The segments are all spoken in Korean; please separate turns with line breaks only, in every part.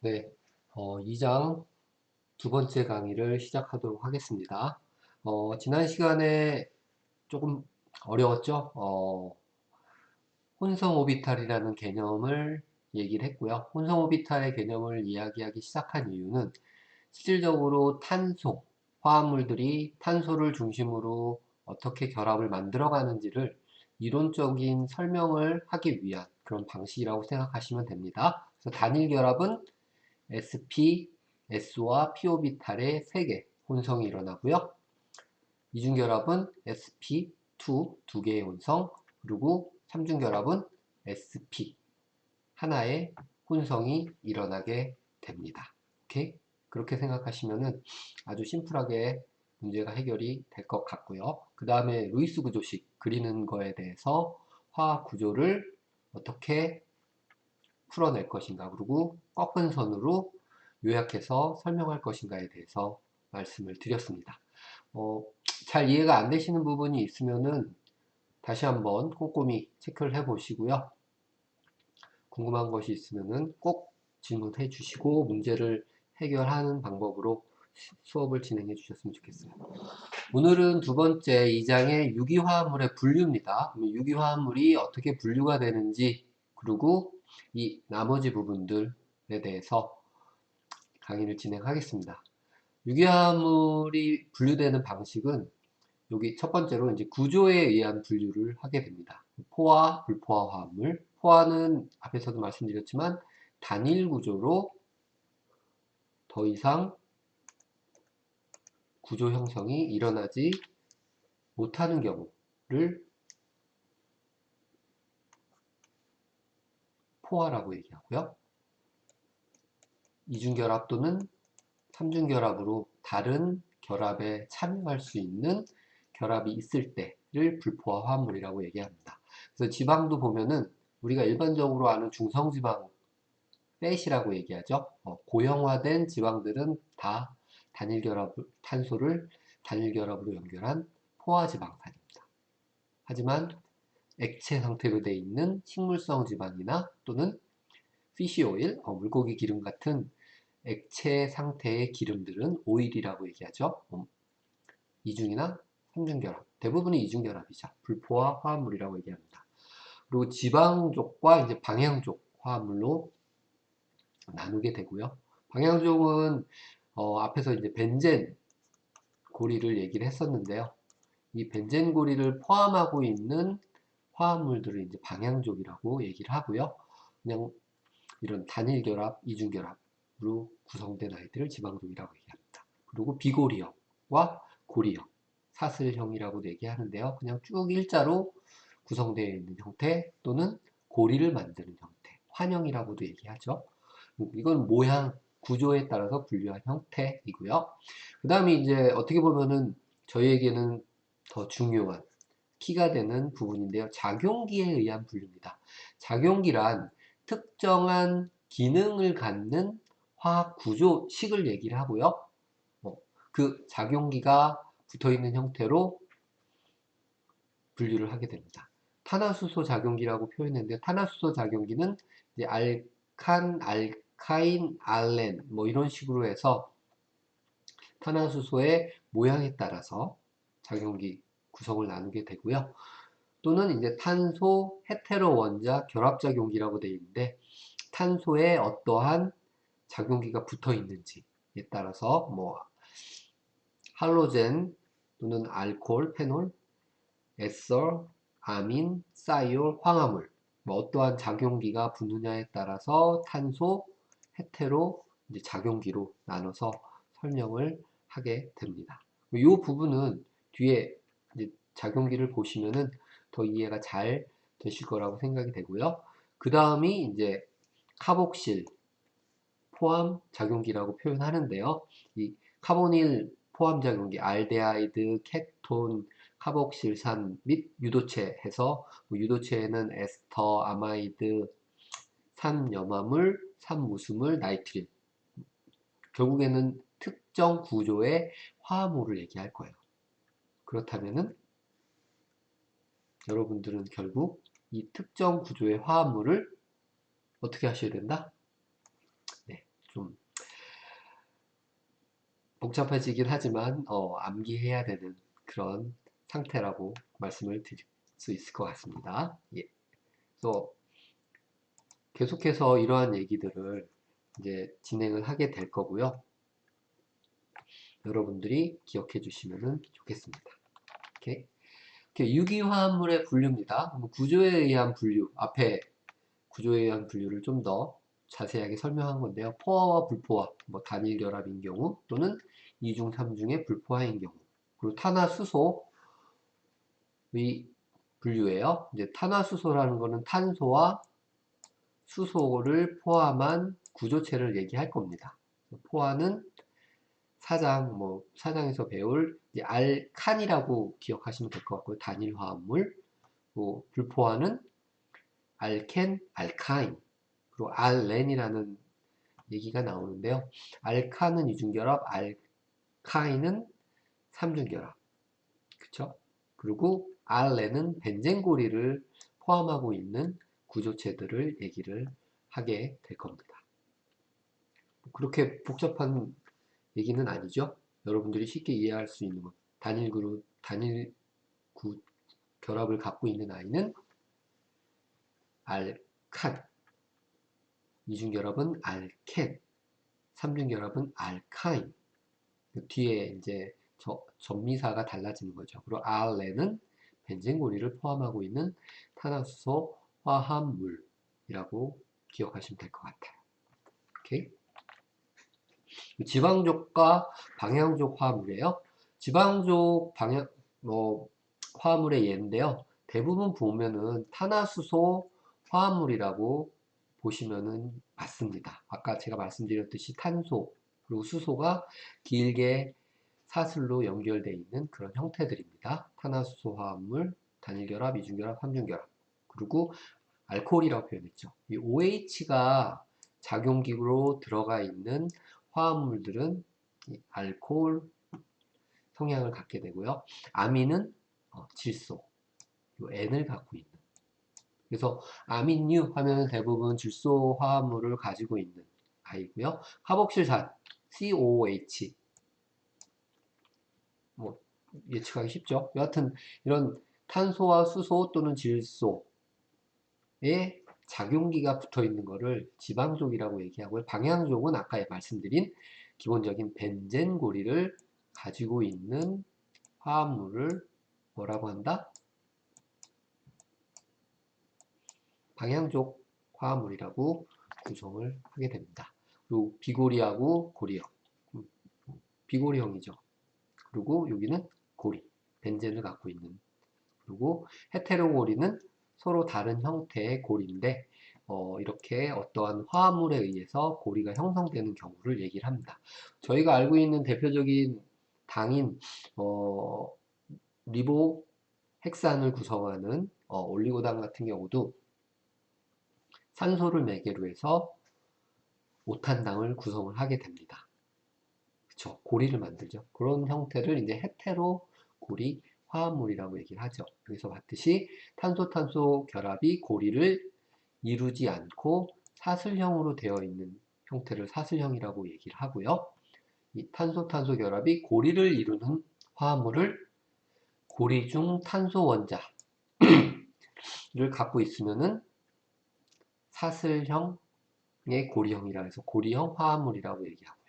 네, 2장 두 번째 강의를 시작하도록 하겠습니다. 지난 시간에 조금 어려웠죠? 혼성 오비탈이라는 개념을 얘기를 했고요. 혼성 오비탈의 개념을 이야기하기 시작한 이유는 실질적으로 탄소, 화합물들이 탄소를 중심으로 어떻게 결합을 만들어가는지를 이론적인 설명을 하기 위한 그런 방식이라고 생각하시면 됩니다. 그래서 단일 결합은 sp, s와 p 오비탈의 3개 혼성이 일어나고요. 이중결합은 sp2, 2개의 혼성, 그리고 삼중결합은 sp, 하나의 혼성이 일어나게 됩니다. 오케이? 그렇게 생각하시면은 아주 심플하게 문제가 해결이 될 것 같고요. 그 다음에 루이스 구조식 그리는 거에 대해서 화학 구조를 어떻게 풀어낼 것인가, 그리고 꺾은 선으로 요약해서 설명할 것인가에 대해서 말씀을 드렸습니다. 어, 잘 이해가 안 되시는 부분이 있으면은 다시 한번 꼼꼼히 체크를 해 보시고요. 궁금한 것이 있으면은 꼭 질문해 주시고 문제를 해결하는 방법으로 수업을 진행해 주셨으면 좋겠어요. 오늘은 두 번째 2장의 유기화합물의 분류입니다. 유기화합물이 어떻게 분류가 되는지, 그리고 이 나머지 부분들에 대해서 강의를 진행하겠습니다. 유기화합물이 분류되는 방식은 여기 첫 번째로 이제 구조에 의한 분류를 하게 됩니다. 포화, 불포화 화합물. 포화는 앞에서도 말씀드렸지만 단일 구조로 더 이상 구조 형성이 일어나지 못하는 경우를 포화라고 얘기하고요. 이중결합 또는 삼중결합으로 다른 결합에 참여할 수 있는 결합이 있을 때를 불포화 화합물이라고 얘기합니다. 그래서 지방도 보면은 우리가 일반적으로 아는 중성지방 팻이라고 얘기하죠. 고형화된 지방들은 다 탄소를 단일결합으로 연결한 포화지방산입니다. 하지만 액체 상태로 되어 있는 식물성 지방이나 또는 피쉬오일, 물고기 기름 같은 액체 상태의 기름들은 오일이라고 얘기하죠. 이중이나 삼중결합, 대부분이 이중결합이죠. 불포화 화합물이라고 얘기합니다. 그리고 지방족과 이제 방향족 화합물로 나누게 되고요. 방향족은 앞에서 이제 벤젠 고리를 얘기를 했었는데요. 이 벤젠 고리를 포함하고 있는 화합물들을 이제 방향족이라고 얘기를 하고요. 그냥 이런 단일 결합, 이중 결합으로 구성된 아이들을 지방족이라고 얘기합니다. 그리고 비고리형과 고리형, 사슬형이라고도 얘기하는데요. 그냥 쭉 일자로 구성되어 있는 형태 또는 고리를 만드는 형태, 환형이라고도 얘기하죠. 이건 모양, 구조에 따라서 분류한 형태이고요. 그 다음에 이제 어떻게 보면은 저희에게는 더 중요한 키가 되는 부분인데요. 작용기에 의한 분류입니다. 작용기란 특정한 기능을 갖는 화학 구조식을 얘기를 하고요. 그 작용기가 붙어 있는 형태로 분류를 하게 됩니다. 탄화수소 작용기라고 표현했는데 탄화수소 작용기는 이제 알칸, 알카인, 알렌 뭐 이런 식으로 해서 탄화수소의 모양에 따라서 작용기 구성을 나누게 되고요. 또는 이제 탄소 헤테로 원자 결합작용기라고 되어 있는데 탄소에 어떠한 작용기가 붙어 있는지에 따라서 뭐 할로젠 또는 알코올, 페놀, 에서, 아민, 사이올, 황화물 뭐 어떠한 작용기가 붙느냐에 따라서 탄소 헤테로 이제 작용기로 나눠서 설명을 하게 됩니다. 이 부분은 뒤에 이제 작용기를 보시면은 더 이해가 잘 되실 거라고 생각이 되고요. 그 다음이 이제 카복실 포함 작용기라고 표현하는데요. 이 카보닐 포함 작용기, 알데하이드, 케톤, 카복실산 및 유도체 해서 유도체에는 에스터, 아마이드, 산염화물, 산무수물, 나이트릴 결국에는 특정 구조의 화합물을 얘기할 거예요. 그렇다면은 여러분들은 결국 이 특정 구조의 화합물을 어떻게 하셔야 된다? 네, 복잡해지긴 하지만 암기해야 되는 그런 상태라고 말씀을 드릴 수 있을 것 같습니다. 예. 그래서 계속해서 이러한 얘기들을 이제 진행을 하게 될 거고요. 여러분들이 기억해 주시면 좋겠습니다. 오케이. 유기화합물의 분류입니다. 구조에 의한 분류, 앞에 구조에 의한 분류를 좀 더 자세하게 설명한 건데요. 포화와 불포화, 뭐 단일 결합인 경우 또는 2중, 3중의 불포화인 경우, 그리고 탄화수소의 분류예요. 이제 탄화수소라는 거는 탄소와 수소를 포함한 구조체를 얘기할 겁니다. 포화는 사장에서 배울 이제 알칸이라고 기억하시면 될 것 같고요. 단일 화합물. 불포화는 알켄, 알카인. 그리고 알렌이라는 얘기가 나오는데요. 알칸은 이중결합, 알카인은 삼중결합. 그쵸? 그리고 알렌은 벤젠고리를 포함하고 있는 구조체들을 얘기를 하게 될 겁니다. 그렇게 복잡한 얘기는 아니죠. 여러분들이 쉽게 이해할 수 있는 것. 단일 결합을 갖고 있는 아이는 알칸, 이중결합은 알켄, 삼중결합은 알카인. 뒤에 이제 전미사가 달라지는 거죠. 그리고 알렌은 벤젠고리를 포함하고 있는 탄화수소 화합물이라고 기억하시면 될 것 같아요. 오케이? 지방족과 방향족 화합물이에요. 지방족 화합물의 예인데요. 대부분 보면은 탄화수소 화합물이라고 보시면은 맞습니다. 아까 제가 말씀드렸듯이 탄소 그리고 수소가 길게 사슬로 연결되어 있는 그런 형태들입니다. 탄화수소 화합물, 단일결합, 이중결합, 삼중결합. 그리고 알코올이라고 표현했죠. 이 OH가 작용기로 들어가 있는 화합물들은 알코올 성향을 갖게 되고요. 아민은 질소, N을 갖고 있는. 그래서 아민류 하면 대부분 질소 화합물을 가지고 있는 아이고요. 화복실산, COOH, 뭐 예측하기 쉽죠. 여하튼 이런 탄소와 수소 또는 질소의 작용기가 붙어 있는 것을 지방족이라고 얘기하고요. 방향족은 아까 말씀드린 기본적인 벤젠고리를 가지고 있는 화합물을 뭐라고 한다? 방향족 화합물이라고 구성을 하게 됩니다. 그리고 비고리하고 고리형, 비고리형이죠. 그리고 여기는 고리, 벤젠을 갖고 있는. 그리고 헤테로고리는 서로 다른 형태의 고리인데 이렇게 어떠한 화합물에 의해서 고리가 형성되는 경우를 얘기를 합니다. 저희가 알고 있는 대표적인 당인 리보 핵산을 구성하는 올리고당 같은 경우도 산소를 매개로 해서 오탄당을 구성을 하게 됩니다. 그쵸? 고리를 만들죠. 그런 형태를 이제 헤테로 고리 화합물이라고 얘기를 하죠. 여기서 봤듯이 탄소-탄소 결합이 고리를 이루지 않고 사슬형으로 되어 있는 형태를 사슬형이라고 얘기를 하고요. 이 탄소-탄소 결합이 고리를 이루는 화합물을 고리 중 탄소 원자를 갖고 있으면은 사슬형의 고리형이라 해서 고리형 화합물이라고 얘기하고요.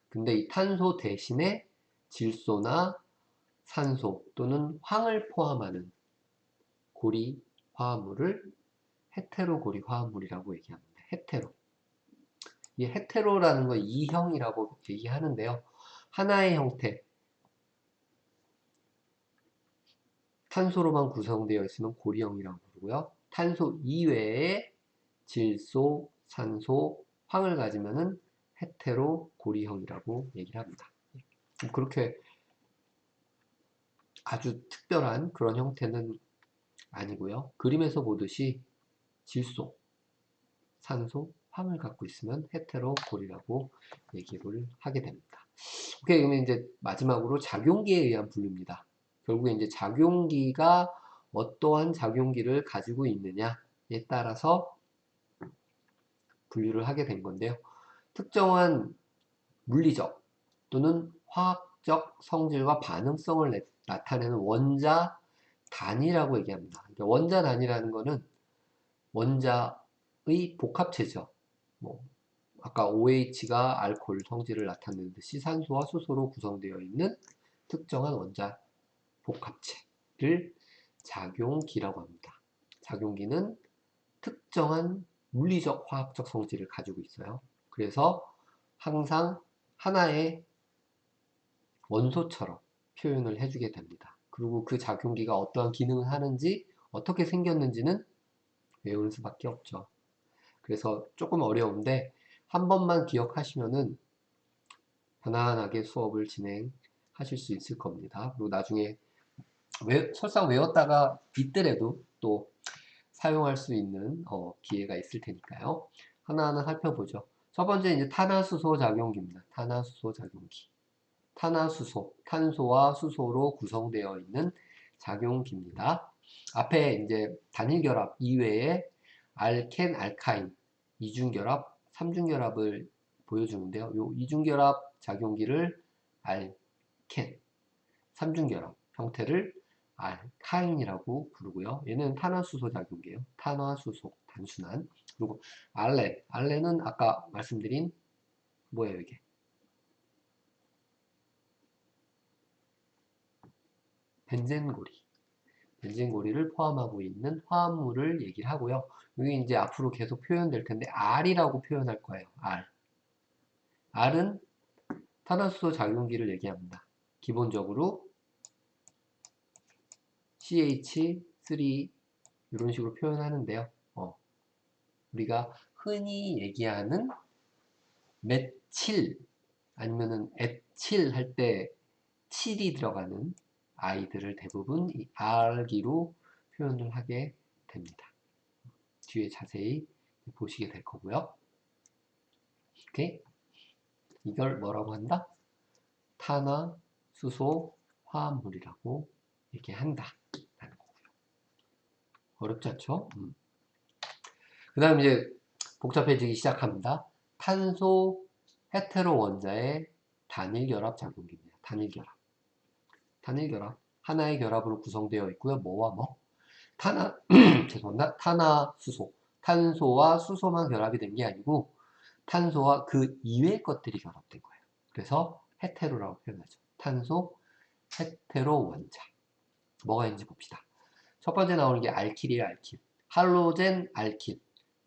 근데 이 탄소 대신에 질소나 산소 또는 황을 포함하는 고리 화합물을 헤테로 고리 화합물이라고 얘기합니다. 헤테로. 이 헤테로라는 건 이형이라고 얘기하는데요. 하나의 형태, 탄소로만 구성되어 있으면 고리형이라고 부르고요. 탄소 이외에 질소, 산소, 황을 가지면은 헤테로 고리형이라고 얘기를 합니다. 그렇게 아주 특별한 그런 형태는 아니고요. 그림에서 보듯이 질소, 산소, 황을 갖고 있으면 헤테로 고리라고 얘기를 하게 됩니다. 오케이, 그러면 이제 마지막으로 작용기에 의한 분류입니다. 결국에 이제 작용기가 어떠한 작용기를 가지고 있느냐에 따라서 분류를 하게 된 건데요. 특정한 물리적 또는 화학적 성질과 반응성을 나타내는 원자 단위라고 얘기합니다. 그러니까 원자 단위라는 거는 원자의 복합체죠. 뭐 아까 OH가 알코올 성질을 나타내는 듯이 산소와 수소로 구성되어 있는 특정한 원자 복합체를 작용기라고 합니다. 작용기는 특정한 물리적 화학적 성질을 가지고 있어요. 그래서 항상 하나의 원소처럼 표현을 해주게 됩니다. 그리고 그 작용기가 어떠한 기능을 하는지 어떻게 생겼는지는 외우는 수밖에 없죠. 그래서 조금 어려운데 한 번만 기억하시면은 편안하게 수업을 진행하실 수 있을 겁니다. 그리고 나중에 설상 외웠다가 있더라도 또 사용할 수 있는 기회가 있을 테니까요. 하나하나 살펴보죠. 첫 번째 이제 탄화수소 작용기입니다. 탄화수소 작용기. 탄화수소, 탄소와 수소로 구성되어 있는 작용기입니다. 앞에 이제 단일결합 이외에 알켄, 알카인, 이중결합, 삼중결합을 보여주는데요. 요 이중결합 작용기를 알켄, 삼중결합 형태를 알카인이라고 부르고요. 얘는 탄화수소 작용기예요. 탄화수소, 단순한. 그리고 알렌은 아까 말씀드린 뭐예요 이게? 벤젠고리. 벤젠고리를 포함하고 있는 화합물을 얘기를 하고요. 여기 이제 앞으로 계속 표현될 텐데 R이라고 표현할 거예요. R. R은 탄화수소 작용기를 얘기합니다. 기본적으로 CH3 이런 식으로 표현하는데요. 우리가 흔히 얘기하는 메칠 아니면은 에칠 할 때 칠이 들어가는 아이들을 대부분 이 R기로 표현을 하게 됩니다. 뒤에 자세히 보시게 될 거고요. 오케이? 이걸 뭐라고 한다? 탄화, 수소, 화합물이라고 얘기한다. 라는 거고요. 어렵지 않죠? 그 다음 이제 복잡해지기 시작합니다. 탄소 헤테로 원자의 단일결합 작용기입니다. 단일결합. 단일결합. 하나의 결합으로 구성되어 있고요. 뭐와 뭐? 죄송합니다. 탄화, 수소. 탄소와 수소만 결합이 된 게 아니고 탄소와 그 이외의 것들이 결합된 거예요. 그래서 헤테로라고 표현하죠. 탄소 헤테로 원자. 뭐가 있는지 봅시다. 첫 번째 나오는 게 알킬이에요. 알킬. 할로젠 알킬.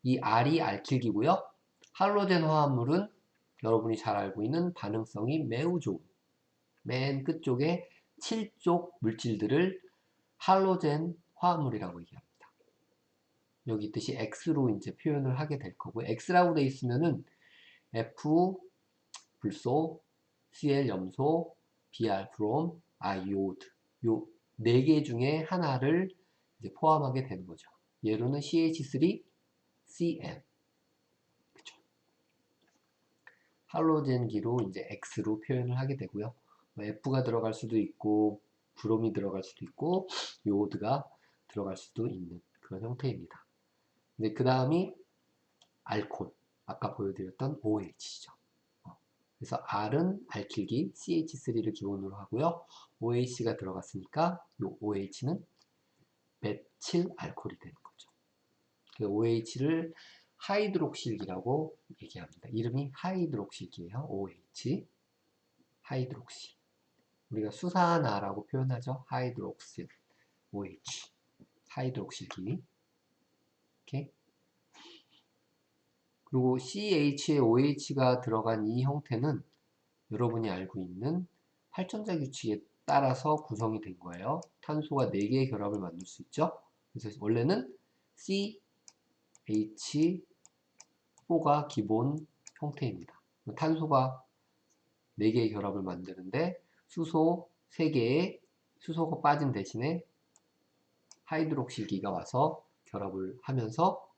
이 R이 알킬기고요. 할로젠 화합물은 여러분이 잘 알고 있는 반응성이 매우 좋은 맨 끝쪽에 7쪽 물질들을 할로젠 화합물이라고 얘기합니다. 여기 있듯이 X로 이제 표현을 하게 될 거고요. X라고 돼 있으면은 F 불소, Cl 염소, Br 브롬, I 요오드 요 네 개 중에 하나를 이제 포함하게 되는 거죠. 예로는 CH3, Cl 그쵸? 할로젠기로 이제 X로 표현을 하게 되고요. F가 들어갈 수도 있고 브롬이 들어갈 수도 있고 요오드가 들어갈 수도 있는 그런 형태입니다. 근데 그 다음이 알코올 아까 보여드렸던 OH죠. 그래서 R은 알킬기 CH3를 기본으로 하고요. OH가 들어갔으니까 이 OH는 메칠 알코올이 되는 거죠. 그 OH를 하이드록실기라고 얘기합니다. 이름이 하이드록실기예요. OH 하이드록실. 우리가 수산화라고 표현하죠. 하이드록실 OH 하이드록실기. 오케이. 그리고 CH에 OH가 들어간 이 형태는 여러분이 알고 있는 활전자 규칙에 따라서 구성이 된 거예요. 탄소가 4개의 결합을 만들 수 있죠. 그래서 원래는 CH4가 기본 형태입니다. 탄소가 4개의 결합을 만드는데 수소 3개의 수소가 빠진 대신에 하이드록실기가 와서 결합을 하면서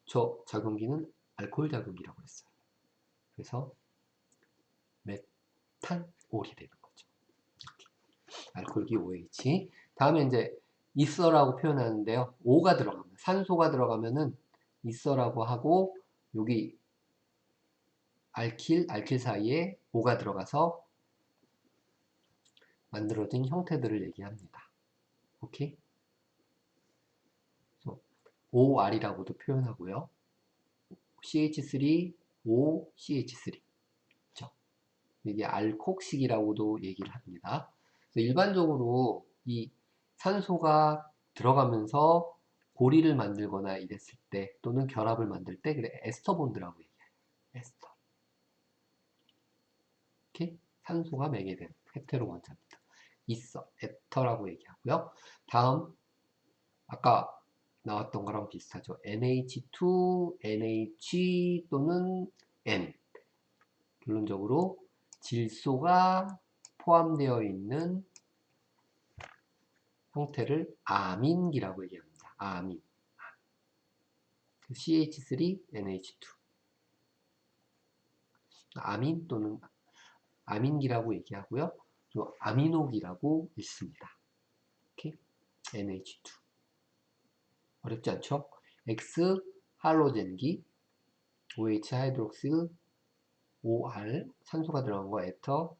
저 작용기는 알코올 작용기라고 했어요. 그래서 메탄올이 되는 거죠. 알코올기 OH. 다음에 이제 있어라고 표현하는데요. O가 들어갑니다. 산소가 들어가면은 있어라고 하고 여기 알킬 사이에 O가 들어가서 만들어진 형태들을 얘기합니다. 오케이? 그래서 OR이라고도 표현하고요. CH3, OCH3. 그렇죠? 이게 알콕식이라고도 얘기를 합니다. 그래서 일반적으로 이 산소가 들어가면서 고리를 만들거나 이랬을 때 또는 결합을 만들 때 그래 에스터 본드라고 얘기해요. 에스터. 이렇게 산소가 매개된 헤테로 원자입니다. 있어. 에터라고 얘기하고요. 다음 아까 나왔던 거랑 비슷하죠. NH2, NH 또는 N. 결론적으로 질소가 포함되어 있는 형태를 아민기라고 얘기합니다. 아민. CH3, NH2. 아민 또는 아민기라고 얘기하고요. 또 아미노기라고 있습니다. 이렇게 NH2. 어렵지 않죠? X 할로젠기, OH 하이드록스, OR 산소가 들어간 거 에터,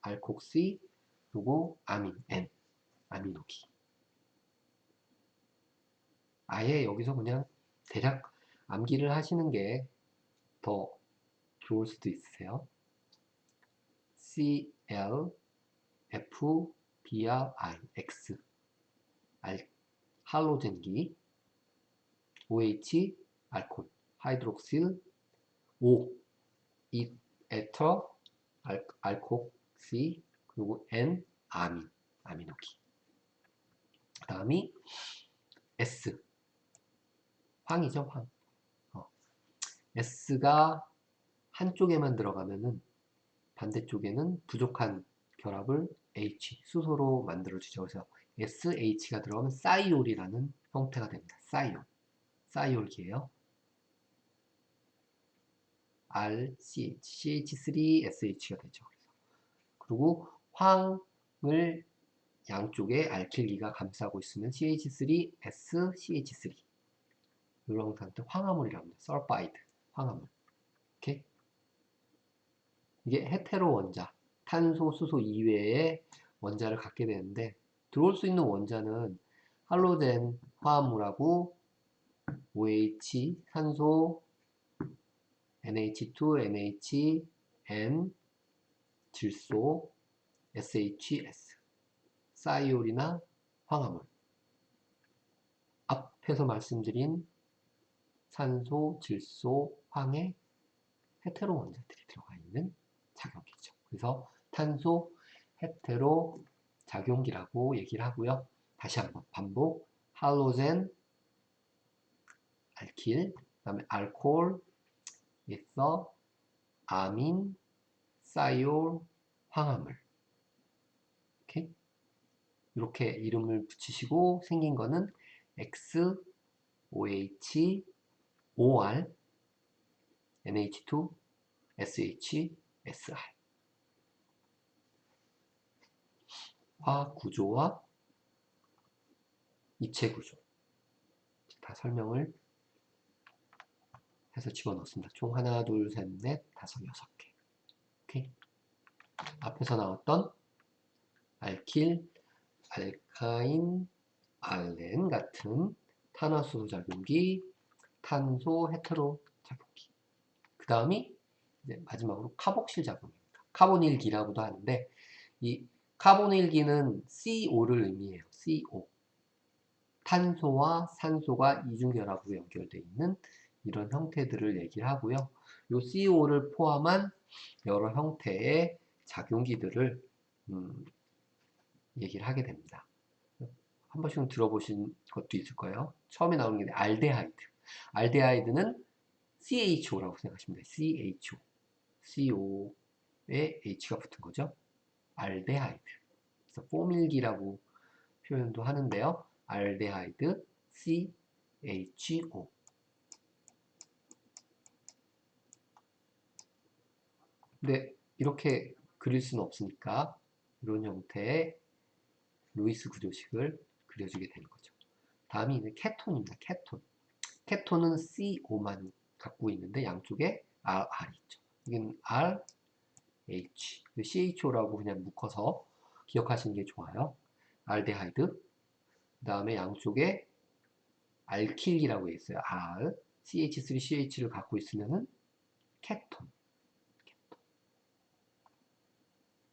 알콕시, 그리고 아민 N 아미노기. 아예 여기서 그냥 대략 암기를 하시는 게 더 좋을 수도 있으세요. CL, F, BRI, X 할로젠기, OH 알콜, 하이드록실, O 이 에터, 알콕시, 그리고 N 아민, 아미노기. 그 다음이 S 황이죠, 황. S가 한쪽에만 들어가면은 반대쪽에는 부족한 결합을 H, 수소로 만들어주죠. 그래서 SH가 들어가면 사이올이라는 형태가 됩니다. 사이올. 사이올기예요. RCH, CH3SH가 되죠. 그리고 황을 양쪽에 알킬기가 감싸고 있으면 CH3S, CH3. 이런 상태 황화물이라고 합니다. 설파이드, 황화물. 이렇게 이게 헤테로 원자, 탄소, 수소 이외의 원자를 갖게 되는데 들어올 수 있는 원자는 할로젠 화합물하고 OH, 산소, NH2, NH, N, 질소, SHS, 사이올이나 황화물. 앞에서 말씀드린 산소, 질소, 황의 헤테로 원자들이 들어가 있는 작용기죠. 그래서 탄소 헤테로 작용기라고 얘기를 하고요. 다시 한번 반복. 할로젠, 알킬, 그 다음에 알코올, 있어, 아민, 사이올, 황화물. 이렇게 이렇게 이름을 붙이시고 생긴 거는 X, OH, OR, NH2, SH, SR. 화학 구조와 입체 구조. 다 설명을 해서 집어넣습니다. 총 하나, 둘, 셋, 넷, 다섯, 여섯 개. 오케이. 앞에서 나왔던 알킬, 알카인, 알렌 같은 탄화수소 작용기, 탄소 헤테로 작용기. 그 다음이 마지막으로 카복실 작용입니다. 카보닐기라고도 하는데 이 카보닐기는 CO를 의미해요. CO. 탄소와 산소가 이중결합으로 연결되어 있는 이런 형태들을 얘기를 하고요. 이 CO를 포함한 여러 형태의 작용기들을 얘기를 하게 됩니다. 한 번씩은 들어보신 것도 있을 거예요. 처음에 나오는 게 알데하이드. 알데하이드는 CHO라고 생각하시면 돼요. CHO. CO에 H가 붙은 거죠. 알데하이드. 그래서 포밀기라고 표현도 하는데요. 알데하이드 CHO. 근데 이렇게 그릴 수는 없으니까 이런 형태의 루이스 구조식을 그려주게 되는 거죠. 다음이 이제 케톤입니다. 케톤. 케톤은 CO만 갖고 있는데 양쪽에 R이 있죠. 이건 R, H, CHO라고 그냥 묶어서 기억하시는 게 좋아요. 알데하이드. 그 다음에 양쪽에 알킬기라고 있어요. R, CH3CH를 갖고 있으면은 케톤.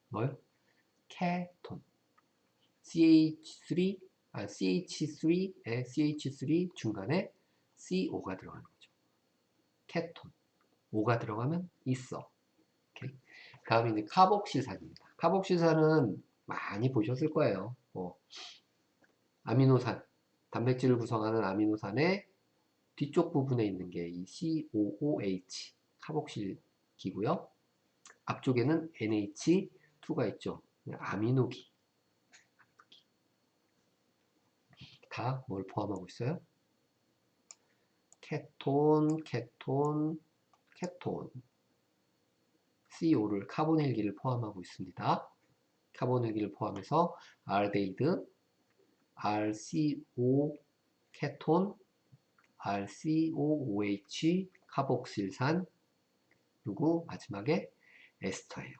뭘? 케톤. CH3에 CH3 중간에 CO가 들어가는 거죠. 케톤. O가 들어가면 있어. 오케이. 다음에 이제 카복실산입니다. 카복실산은 많이 보셨을 거예요. 아미노산, 단백질을 구성하는 아미노산의 뒤쪽 부분에 있는 게 이 COOH, 카복실기고요. 앞쪽에는 NH2가 있죠. 아미노기. 다 뭘 포함하고 있어요? 케톤, 케톤, 케톤. CO를 카보닐기를 포함하고 있습니다. 카보닐기를 포함해서 알데히드, RCO 케톤, RCOOH 카복실산, 그리고 마지막에 에스터예요.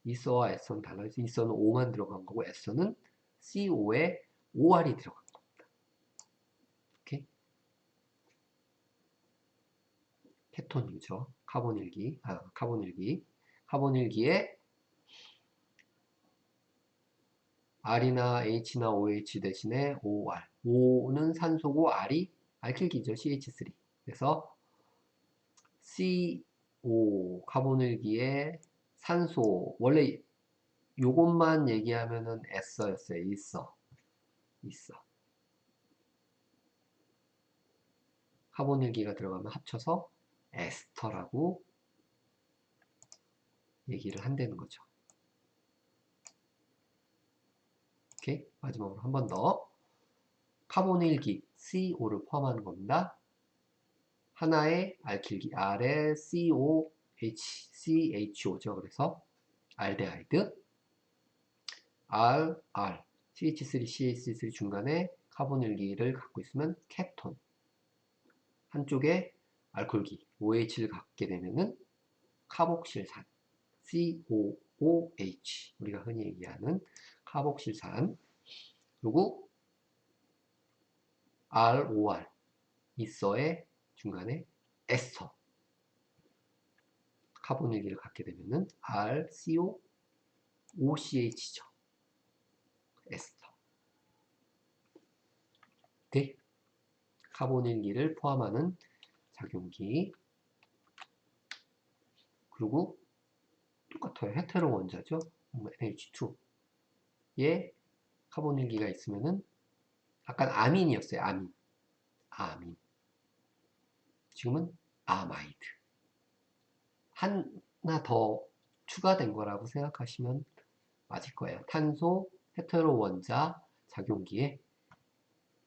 이서와 에서는 달라요. 이서는 O만 들어간 거고 에서는 CO에 OR이 들어간 겁니다. 오케이? 케톤이죠. 카본일기. 카본일기에 R이나 H나 OH 대신에 OR. O는 산소고 R이 알킬기죠. CH3. 그래서 CO 카본일기에 산소. 원래 요것만 얘기하면은 S였어요. 있어. 카본일기가 들어가면 합쳐서 에스터라고 얘기를 한다는 거죠. 오케이? 마지막으로 한 번 더. 카본일기 CO를 포함하는 겁니다. 하나의 알킬기 R에 COHCHO죠. 그래서 알데하이드 CH3CH3 중간에 카본일기를 갖고 있으면 케톤. 한쪽에 알코올기 OH를 갖게 되면은 카복실산 COOH 우리가 흔히 얘기하는 카복실산. 그리고 ROR 이서의 중간에 에스터 카본일기를 갖게 되면은 RCOOCH죠. 에스터. 오케이? 카본일기를 포함하는 작용기. 그리고 똑같아요. 헤테로 원자죠. NH2에 카본일기가 있으면은 약간 아민이었어요. 아민. 지금은 아마이드. 하나 더 추가된 거라고 생각하시면 맞을 거예요. 탄소 헤테로 원자 작용기에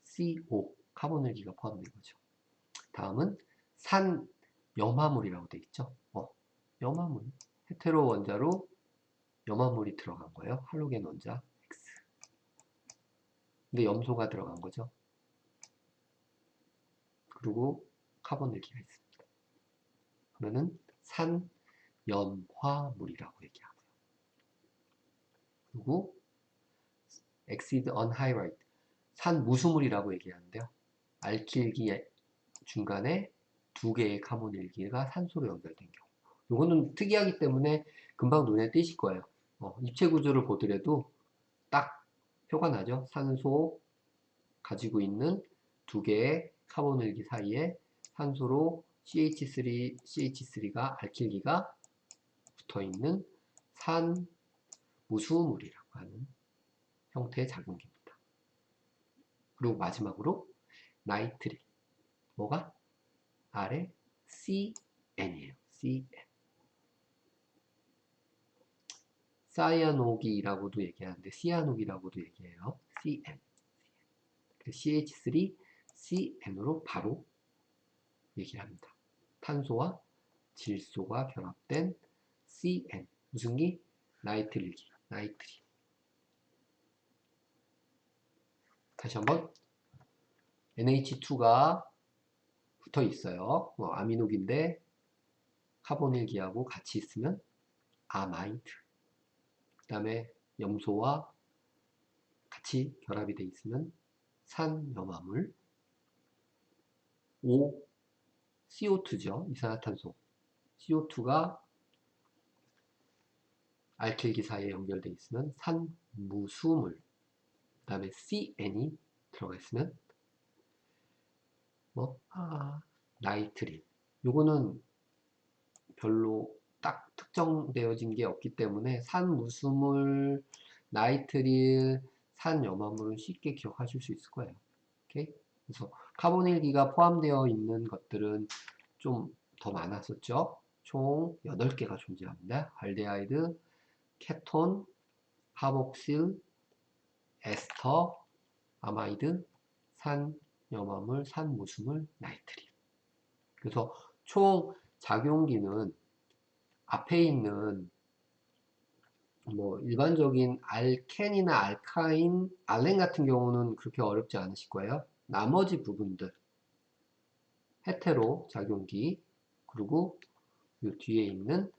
CO 카본일기가 포함된 거죠. 다음은 산 염화물이라고 되어 있죠. 염화물 헤테로 원자로 염화물이 들어간 거예요. 할로겐 원자 X. 근데 염소가 들어간 거죠. 그리고 카본일기가 있습니다. 그러면은 산염화물이라고 얘기하고요. 그리고 엑시드 언하이라이트 산무수물이라고 얘기하는데요. 알킬기 중간에 두 개의 카본일기가 산소로 연결된 경우. 이거는 특이하기 때문에 금방 눈에 띄실 거예요. 입체 구조를 보더라도 딱 표가 나죠. 산소 가지고 있는 두 개의 카본일기 사이에 산소로 CH3가 알킬기가 붙어 있는 산무수물이라고 하는 형태의 작용기입니다. 그리고 마지막으로 나이트릴. 뭐가? R에 CN이에요. CN. 사이아노기라고도 얘기하는데 시아노기라고도 얘기해요. CN. CH3, CN으로 바로 얘기를 합니다. 탄소와 질소가 결합된 CN. 무슨 기? 나이트릴기. 나이트릴. 다시 한번 NH2가 붙어 있어요. 아미노기인데 카본일기하고 같이 있으면 아마이드. 그 다음에 염소와 같이 결합이 돼 있으면 산염화물. O, CO2죠. 이산화탄소. CO2가 알킬기 사이에 연결돼 있으면 산무수물. 그 다음에 CN이 들어가 있으면 나이트린. 요거는 별로 딱 특정되어진 게 없기 때문에 산무수물, 나이트릴, 산염화물은 쉽게 기억하실 수 있을 거예요. 오케이? 그래서 카본일기가 포함되어 있는 것들은 좀 더 많았었죠. 총 8개가 존재합니다. 알데하이드, 케톤, 카복실, 에스터, 아마이드, 산염화물, 산무수물, 나이트릴. 그래서 총 작용기는 앞에 있는 뭐 일반적인 알켄이나 알카인, 알렌 같은 경우는 그렇게 어렵지 않으실 거예요. 나머지 부분들, 헤테로 작용기, 그리고 이 뒤에 있는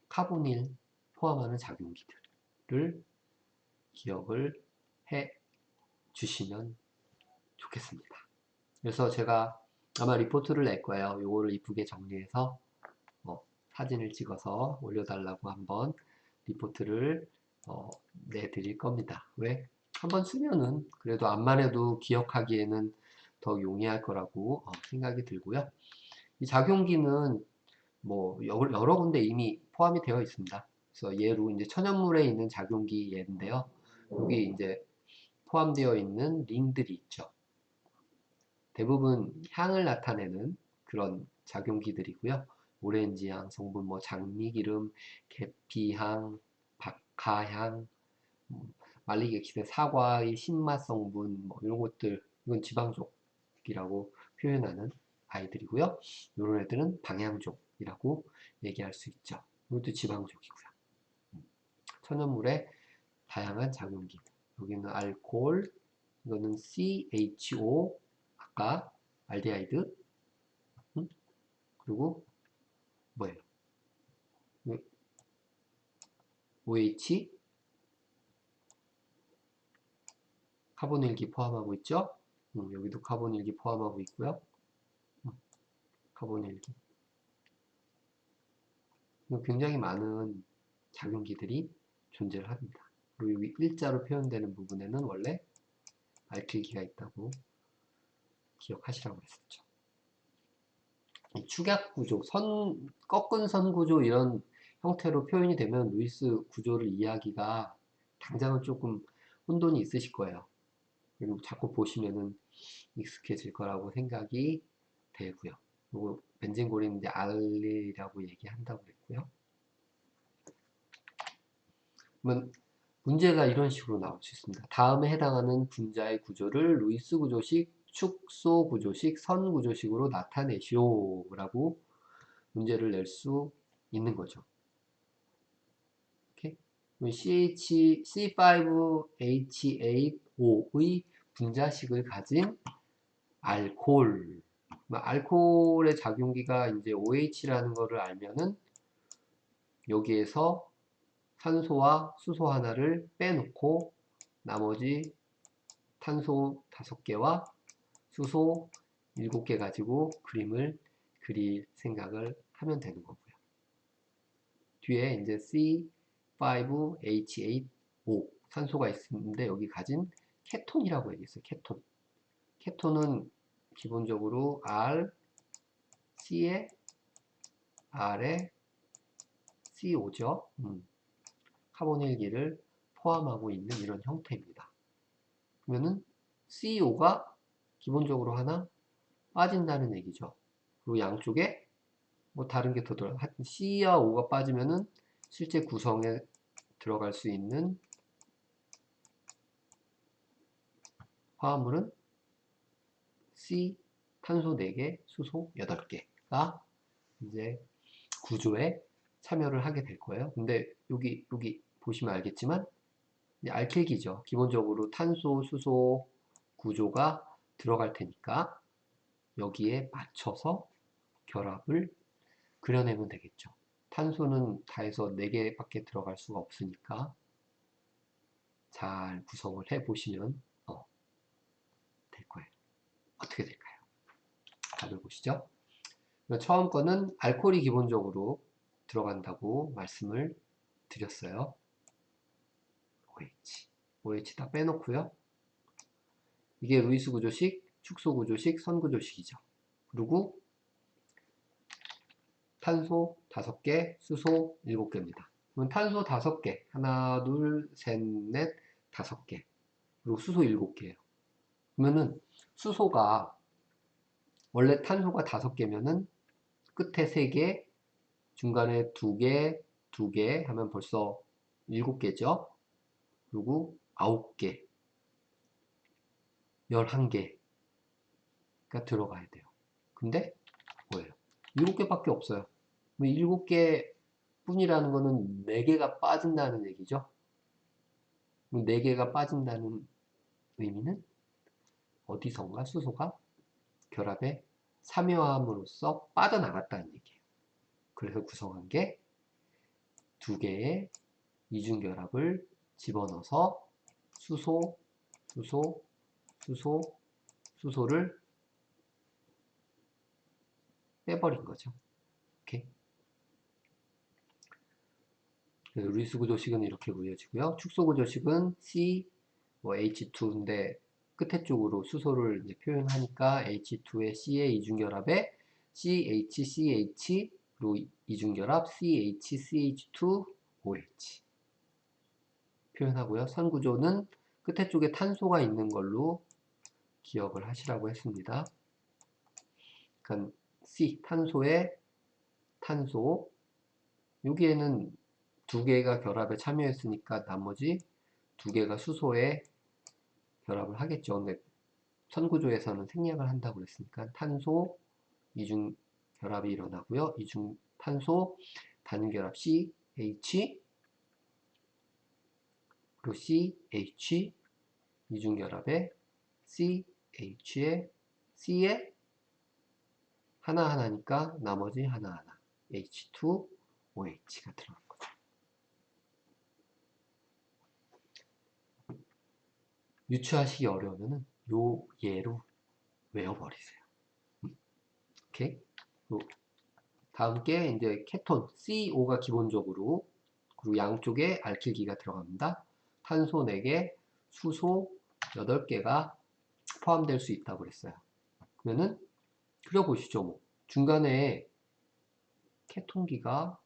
카보닐 포함하는 작용기들을 기억을 해 주시면 좋겠습니다. 그래서 제가 아마 리포트를 낼 거예요. 요거를 이쁘게 정리해서 사진을 찍어서 올려달라고 한번 리포트를 내드릴 겁니다. 왜? 한번 쓰면은 그래도 암만 해도 기억하기에는 더 용이할 거라고 생각이 들고요. 이 작용기는 뭐 여러 군데 이미 포함이 되어 있습니다. 그래서 예로 이제 천연물에 있는 작용기 예인데요. 여기 이제 포함되어 있는 링들이 있죠. 대부분 향을 나타내는 그런 작용기들이고요. 오렌지향 성분, 뭐 장미기름, 계피향, 박하향, 말리객실의 사과의 신맛 성분, 뭐 이런 것들, 이건 지방족이라고 표현하는 아이들이고요. 이런 애들은 방향족이라고 얘기할 수 있죠. 이것도 지방족이고요. 천연물의 다양한 작용기. 여기는 알코올, 이거는 CHO, 아까 알데하이드, 그리고 뭐예요? OH, 카본일기 포함하고 있죠? 여기도 카본일기 포함하고 있고요. 카본일기. 굉장히 많은 작용기들이 존재를 합니다. 그리고 여기 일자로 표현되는 부분에는 원래 알킬기가 있다고 기억하시라고 했었죠. 축약 구조, 꺾은 선 구조 이런 형태로 표현이 되면 루이스 구조를 이해하기가 당장은 조금 혼돈이 있으실 거예요. 그리고 자꾸 보시면은 익숙해질 거라고 생각이 되고요. 그리고 벤젠골은 이제 알리라고 얘기한다고 했고요. 그러면 문제가 이런 식으로 나올 수 있습니다. 다음에 해당하는 분자의 구조를 루이스 구조식, 축소 구조식, 선 구조식으로 나타내시오 라고 문제를 낼 수 있는 거죠. 오케이? C5H8O의 분자식을 가진 알코올. 알코올의 작용기가 이제 OH라는 것을 알면은 여기에서 산소와 수소 하나를 빼놓고 나머지 탄소 5개와 수소 7개 가지고 그림을 그릴 생각을 하면 되는 거고요. 뒤에 이제 C5H8O 산소가 있는데 여기 가진 케톤이라고 얘기했어요. 케톤. 케톤은 기본적으로 R, C에 R에 CO 죠. 카본일기를 포함하고 있는 이런 형태입니다. 그러면은 CO가 기본적으로 하나 빠진다는 얘기죠. 그리고 양쪽에 뭐 다른 게 더 들어가. C와 O가 빠지면은 실제 구성에 들어갈 수 있는 화합물은 C 탄소 4개, 수소 8개가 이제 구조에 참여를 하게 될 거예요. 근데 여기 보시면 알겠지만 알킬기죠. 기본적으로 탄소, 수소 구조가 들어갈 테니까 여기에 맞춰서 결합을 그려내면 되겠죠. 탄소는 다 해서 4개밖에 들어갈 수가 없으니까 잘 구성을 해 보시면 될 거예요. 어떻게 될까요? 답을 보시죠. 처음 거는 알코올이 기본적으로 들어간다고 말씀을 드렸어요. OH. OH 다 빼놓고요. 이게 루이스 구조식, 축소 구조식, 선 구조식이죠. 그리고 탄소 5개, 수소 7개입니다. 그럼 탄소 5개, 하나, 둘, 셋, 넷, 5개. 그리고 수소 7개예요. 그러면은 수소가 원래 탄소가 5개면은 끝에 3개, 중간에 2개, 2개 하면 벌써 7개죠. 그리고 9개, 11개가 들어가야 돼요. 근데 뭐예요? 7개밖에 없어요. 7개 뿐이라는 거는 4개가 빠진다는 얘기죠. 4개가 빠진다는 의미는 어디선가 수소가 결합에 참여함으로써 빠져나갔다는 얘기예요. 그래서 구성한 게 2개의 이중결합을 집어넣어서 수소, 수소, 수소, 수소를 빼버린 거죠. 이렇게. 루이스 구조식은 이렇게 그려지고요. 축소 구조식은 C, H2인데 끝에 쪽으로 수소를 이제 표현하니까 H2의 C의 이중결합에 CH, 그리고 이중결합 CH, CH2, OH 표현하고요. 선 구조는 끝에 쪽에 탄소가 있는 걸로 기억을 하시라고 했습니다. 그러니까 C, 탄소에 탄소, 여기에는 2개가 결합에 참여했으니까 나머지 2개가 수소에 결합을 하겠죠. 근데 선구조에서는 생략을 한다고 그랬으니까 탄소 이중 결합이 일어나고요. 이중 탄소 단결합 CH 그리고 CH 이중 결합에 CH에 C에 하나하나니까 나머지 하나하나 H2OH가 들어간 거죠. 유추하시기 어려우면은 요 예로 외워버리세요. 오케이? 다음 게 이제 케톤 CO가 기본적으로 그리고 양쪽에 알킬기가 들어갑니다. 탄소 4개, 수소 8개가 포함될 수 있다고 그랬어요. 그러면은 그려보시죠. 뭐. 중간에 케톤기가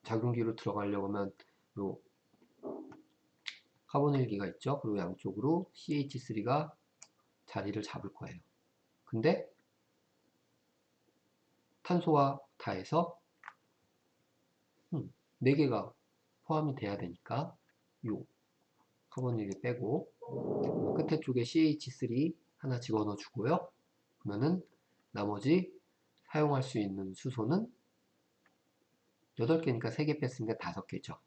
작용기로 들어가려고 하면 요 카보닐기가 있죠. 그리고 양쪽으로 CH3가 자리를 잡을 거예요. 근데 탄소와 다해서 4개가 포함이 돼야 되니까 요 카보닐기 빼고 끝에 쪽에 CH3 하나 집어넣어 주고요. 그러면은 나머지 사용할 수 있는 수소는 8개니까 3개 뺐으니까 5개죠.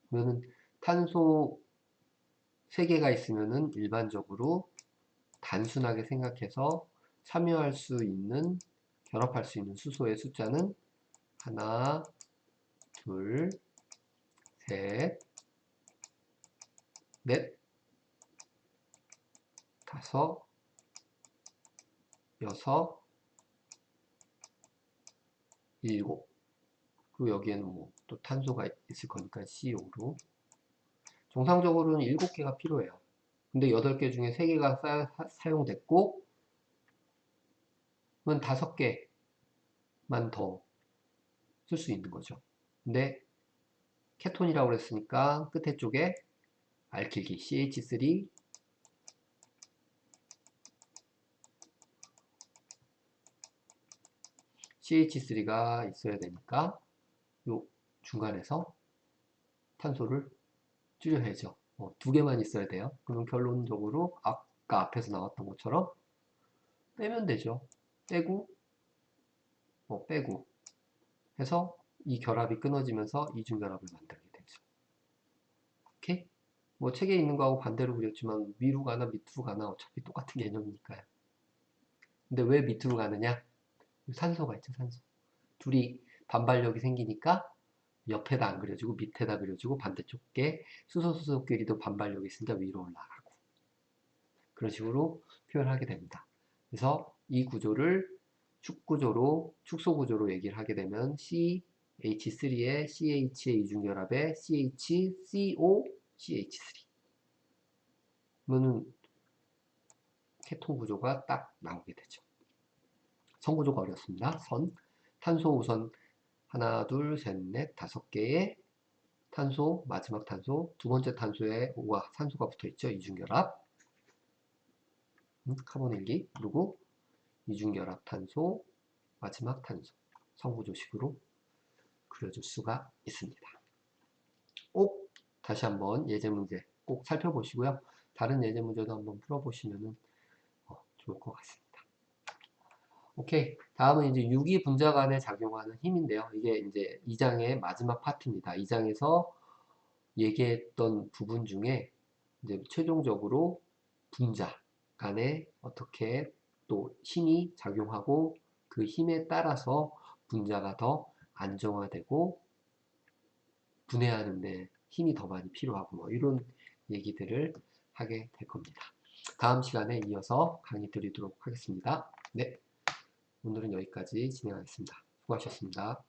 그러면은 탄소 3개가 있으면은 일반적으로 단순하게 생각해서 참여할 수 있는, 결합할 수 있는 수소의 숫자는 하나, 둘, 셋, 넷, 다섯, 여섯, 일곱. 그리고 여기에는 뭐 또 탄소가 있을 거니까 CO 로. 정상적으로는 7개가 필요해요. 근데 8개 중에 3개가 사용됐고, 그러면 5개만 더 쓸 수 있는 거죠. 근데 케톤이라고 그랬으니까 끝에 쪽에 알킬기 CH3 CH3가 있어야 되니까 요 중간에서 탄소를 줄여야죠. 2개만 있어야 돼요. 그럼 결론적으로 아까 앞에서 나왔던 것처럼 빼면 되죠. 빼고 빼고 해서 이 결합이 끊어지면서 이중결합을 만들게 되죠. 오케이? 뭐 책에 있는 거하고 반대로 그렸지만 위로 가나 밑으로 가나 어차피 똑같은 개념이니까요. 근데 왜 밑으로 가느냐? 산소가 있죠, 산소. 둘이 반발력이 생기니까 옆에다 안 그려주고 밑에다 그려주고 반대쪽에 수소수소끼리도 반발력이 있으니까 위로 올라가고 그런 식으로 표현하게 됩니다. 그래서 이 구조를 축소 구조로 얘기를 하게 되면 CH3에 CH의 이중결합에 CHCO, CH3 그러면은 케톤 구조가 딱 나오게 되죠. 선 구조가 어렵습니다. 선 탄소 우선 하나, 둘, 셋, 넷, 5개의 탄소, 마지막 탄소, 두 번째 탄소에 O와 산소가 붙어 있죠. 이중결합, 카본 일기, 그리고 이중결합 탄소, 마지막 탄소, 선구조식으로 그려줄 수가 있습니다. 꼭 다시 한번 예제 문제 꼭 살펴보시고요. 다른 예제 문제도 한번 풀어보시면 좋을 것 같습니다. 오케이. 다음은 이제 유기분자 간에 작용하는 힘인데요. 이게 이제 2장의 마지막 파트입니다. 2장에서 얘기했던 부분 중에 이제 최종적으로 분자 간에 어떻게 또 힘이 작용하고 그 힘에 따라서 분자가 더 안정화되고 분해하는데 힘이 더 많이 필요하고 뭐 이런 얘기들을 하게 될 겁니다. 다음 시간에 이어서 강의 드리도록 하겠습니다. 네, 오늘은 여기까지 진행하겠습니다. 수고하셨습니다.